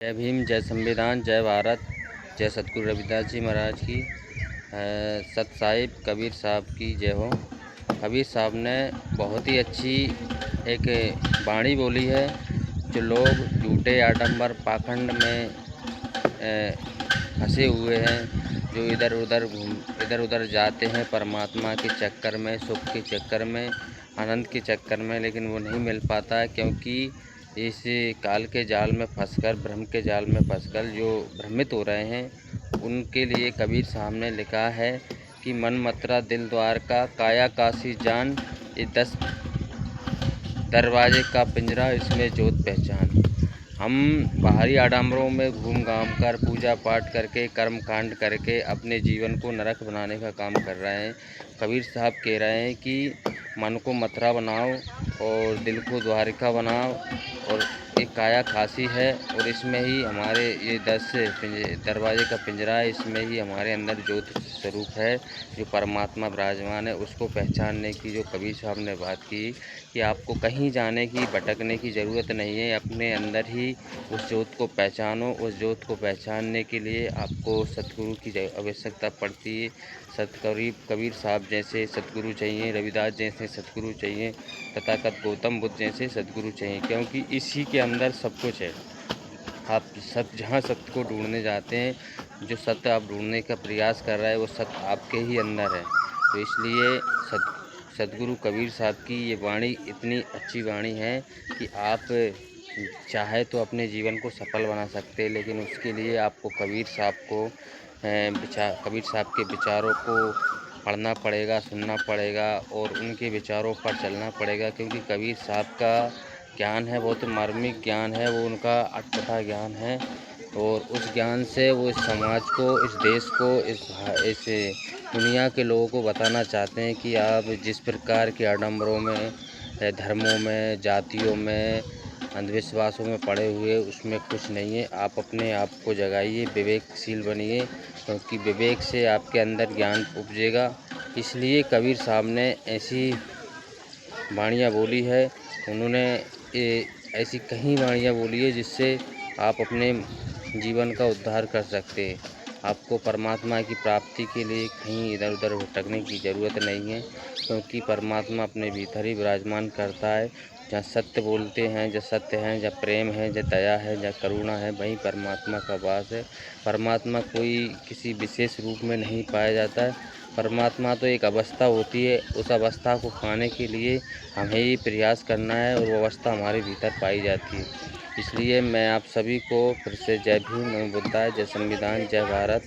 जय भीम, जय संविधान, जय भारत, जय सतगुरु रविदास जी महाराज की। सत साहिब कबीर साहब की जय हो। कबीर साहब ने बहुत ही अच्छी एक वाणी बोली है। जो लोग झूठे आडंबर पाखंड में फंसे हुए हैं, जो इधर उधर जाते हैं परमात्मा के चक्कर में, सुख के चक्कर में, आनंद के चक्कर में, लेकिन वो नहीं मिल पाता है, क्योंकि इस काल के जाल में फंसकर, भ्रम के जाल में फंसकर जो भ्रमित हो रहे हैं, उनके लिए कबीर साहब ने लिखा है कि मन मत्रा दिल द्वारका काया काशी जान, ये 10 दरवाजे का पिंजरा, इसमें ज्योत पहचान। हम बाहरी आडंबरों में घूम घाम कर, पूजा पाठ करके, कर्म कांड करके अपने जीवन को नरक बनाने का काम कर रहे हैं। कबीर साहब कह रहे हैं कि मन को मथुरा बनाओ और दिल को द्वारिका बनाओ, और एक काया काशी है, और इसमें ही हमारे ये 10 दरवाजे का पिंजरा है, इसमें ही हमारे अंदर ज्योति स्वरूप है, जो परमात्मा विराजमान है। उसको पहचानने की जो कबीर साहब ने बात की कि आपको कहीं जाने की, भटकने की ज़रूरत नहीं है, अपने अंदर ही उस ज्योत को पहचानो। उस ज्योत को पहचानने के लिए आपको सतगुरु की आवश्यकता पड़ती है। कबीर साहब जैसे सतगुरु चाहिए, रविदास जैसे सतगुरु चाहिए, तथागत गौतम बुद्ध जैसे सतगुरु चाहिए, क्योंकि इसी के अंदर सब कुछ है। आप जहाँ सत्य को ढूंढने जाते हैं, जो सत्य आप ढूंढने का प्रयास कर रहे हैं, वो सत्य आपके ही अंदर है। तो इसलिए सतगुरु कबीर साहब की ये वाणी इतनी अच्छी वाणी है कि आप चाहे तो अपने जीवन को सफल बना सकते हैं, लेकिन उसके लिए आपको कबीर साहब के विचारों को पढ़ना पड़ेगा, सुनना पड़ेगा, और उनके विचारों पर चलना पड़ेगा, क्योंकि कबीर साहब का ज्ञान है, बहुत मार्मिक ज्ञान है, वो उनका अटपटा ज्ञान है, और उस ज्ञान से वो इस समाज को, इस देश को, इस दुनिया के लोगों को बताना चाहते हैं कि आप जिस प्रकार के आडंबरों में, धर्मों में, जातियों में, अंधविश्वासों में पड़े हुए, उसमें कुछ नहीं है। आप अपने आप को जगाइए, विवेकशील बनिए, क्योंकि विवेक से आपके अंदर ज्ञान उपजेगा। इसलिए कबीर साहब ने ऐसी वाणियाँ बोली है। उन्होंने ऐसी कई वाणियाँ बोली है जिससे आप अपने जीवन का उद्धार कर सकते हैं। आपको परमात्मा की प्राप्ति के लिए कहीं इधर उधर भटकने की ज़रूरत नहीं है, क्योंकि परमात्मा अपने भीतर ही विराजमान करता है। जहाँ सत्य बोलते हैं, जहाँ सत्य है, जहाँ प्रेम है, जहाँ दया है, जहाँ करुणा है, वहीं परमात्मा का वास है। परमात्मा कोई किसी विशेष रूप में नहीं पाया जाता है। परमात्मा तो एक अवस्था होती है, उस अवस्था को पाने के लिए हमें ही प्रयास करना है, और वो अवस्था हमारे भीतर पाई जाती है। इसलिए मैं आप सभी को फिर से जय भीम, नमो बुद्धाय, जय संविधान, जय भारत।